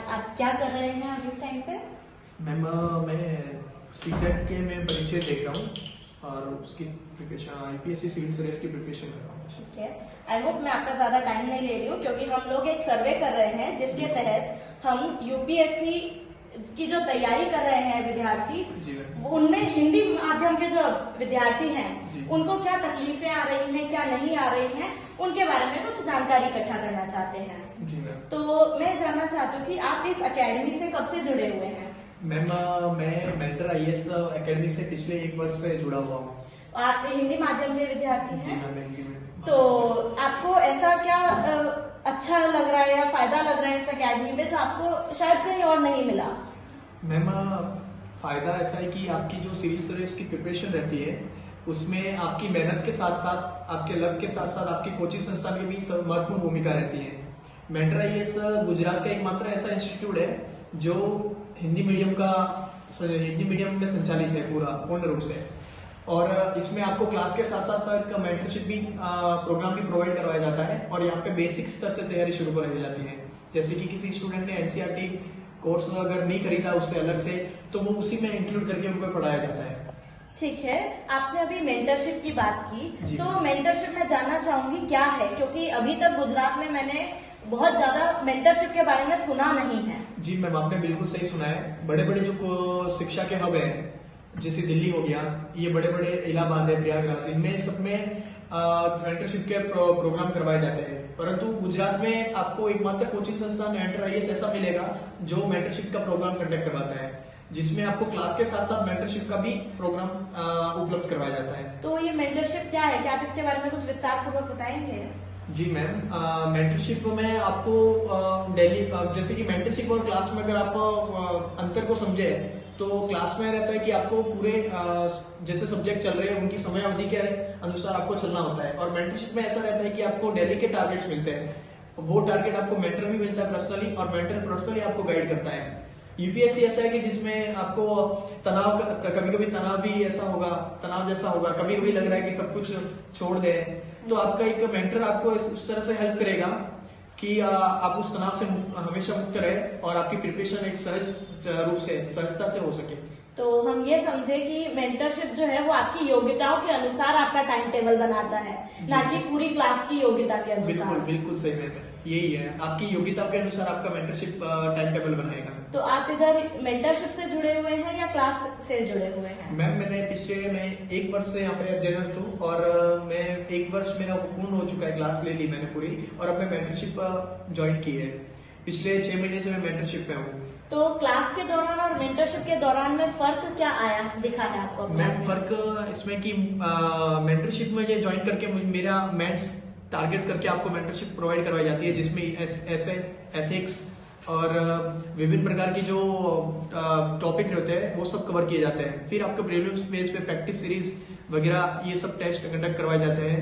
आज आप क्या कर रहे हैं अब इस टाइम पे? मैम मैं सीसेट के में परीक्षा देख रहा हूँ और उसकी प्रिपरेशन यूपीएससी सिविल सर्विस की प्रिपरेशन कर रहा हूँ। ठीक है, आई होप मैं आपका ज्यादा टाइम नहीं ले रही हूँ, क्योंकि हम लोग एक सर्वे कर रहे हैं जिसके तहत हम यूपीएससी की जो तैयारी कर रहे हैं विद्यार्थी, उनमें हिंदी माध्यम के जो विद्यार्थी हैं उनको क्या तकलीफें आ रही हैं, क्या नहीं आ रही हैं, उनके बारे में कुछ जानकारी इकट्ठा करना चाहते हैं। जी मैम। तो मैं जानना चाहती हूँ कि आप इस एकेडमी से कब से जुड़े हुए हैं? मैम मैं मेंटर आईएएस एकेडमी से पिछले 1 वर्ष से जुड़ा हुआ हूँ। आप हिंदी माध्यम के विद्यार्थी हैं? जी मैम, हिंदी में। तो आपको ऐसा क्या अच्छा लग रहा है या फायदा लग रहा है इस एकेडमी में जो आपको शायद कहीं और नहीं मिला? मैम फायदा ऐसा है कि आपकी जो सिविल सर्विस की प्रिपरेशन रहती है उसमें आपकी मेहनत के साथ साथ, आपके लक के साथ साथ आपकी कोचिंग संस्थान की भी महत्वपूर्ण भूमिका रहती है। मेंटर आईएएस गुजरात का एकमात्र ऐसा इंस्टीट्यूट है जो हिंदी मीडियम में संचालित है पूर्ण रूप से, और इसमें आपको क्लास के साथ साथ एक मेंटरशिप भी प्रोग्राम भी प्रोवाइड करवाया जाता है और यहाँ पे बेसिक स्तर से तैयारी शुरू कराई जाती है। जैसे कि किसी स्टूडेंट ने एनसीईआरटी कोर्स अगर नहीं खरीदा उससे अलग से, तो वो उसी में इंक्लूड करके उनको पढ़ाया जाता है। ठीक है, आपने अभी मेंटरशिप की बात की, तो मेंटरशिप मैं जानना चाहूंगी क्या है, क्योंकि अभी तक गुजरात में मैंने बहुत ज्यादा मेंटरशिप के बारे में सुना नहीं है। जी मैम, आपने बिल्कुल सही सुना है। बड़े बड़े जो शिक्षा के हब है, जैसे दिल्ली हो गया, ये बड़े बड़े इलाहाबाद है, प्रयागराज, इनमें सब में मेंटरशिप के प्रोग्राम करवाए जाते हैं। परंतु गुजरात में आपको एकमात्र कोचिंग संस्थान मेंटर आईएएस ऐसा मिलेगा जो मेंटरशिप का प्रोग्राम कंडक्ट करवाता है, जिसमें आपको क्लास के साथ साथ मेंटरशिप का भी प्रोग्राम उपलब्ध करवाया जाता है। तो ये मेंटरशिप क्या है, क्या आप इसके बारे में कुछ विस्तार पूर्वक बताएंगे? जी मैम, मेंटरशिप में आपको डेली, जैसे कि मेंटरशिप और क्लास में अगर आप अंतर को समझे तो क्लास में रहता है कि आपको पूरे जैसे सब्जेक्ट चल रहे हैं उनकी समय अवधि के अनुसार आपको चलना होता है, और मेंटरशिप में ऐसा रहता है कि आपको डेली के टारगेट्स मिलते हैं। वो टारगेट आपको मेंटर भी मिलता है पर्सनली, और मेंटर पर्सनली आपको गाइड करता है। यूपीएससी ऐसा है कि जिसमें आपको कभी कभी तनाव भी ऐसा होगा, तनाव जैसा होगा, कभी कभी लग रहा है कि सब कुछ छोड़ दे, तो आपका एक मेंटर आपको उस तरह से हेल्प करेगा कि आप उस तनाव से हमेशा मुक्त रहे और आपकी प्रिपरेशन एक सहजता से हो सके। तो हम ये समझे कि मेंटरशिप जो है वो आपकी योग्यताओं के अनुसार आपका टाइम टेबल बनाता है, ना कि पूरी क्लास की योग्यता के अनुसार। बिल्कुल बिल्कुल सही मैम, यही है, आपकी योग्यता के अनुसार आपका मेंटरशिप टाइम टेबल बनाएगा। तो आप इधर मेंटरशिप से जुड़े हुए हैं या क्लास से जुड़े हुए हैं? मैम मैंने पिछले 1 वर्ष से यहाँ पे अध्ययनरत हूँ, और मैं 1 वर्ष मेरा पूर्ण हो चुका है, क्लास ले ली मैंने पूरी, और अब मैं मेंटरशिप ज्वाइन की है। पिछले 6 महीने से मैं मेंटरशिप में हूँ। तो क्लास के दौरान और मेंटरशिप के दौरान में फर्क क्या दिखा है आपको? मैम फर्क इसमें कि मेंटरशिप में ज्वाइन करके मेरा मेंस टारगेट करके आपको मेंटरशिप प्रोवाइड करवाई जाती है, जिसमें ऐसे एथिक्स और विभिन्न प्रकार की जो टॉपिक होते हैं वो सब कवर किए जाते हैं। फिर आपको प्रीलिम्स बेस पे प्रैक्टिस सीरीज वगैरह ये सब टेस्ट कंडक्ट करवाए जाते हैं।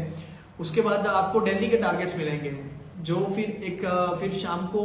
उसके बाद आपको दिल्ली के टारगेट्स मिलेंगे, जो फिर शाम को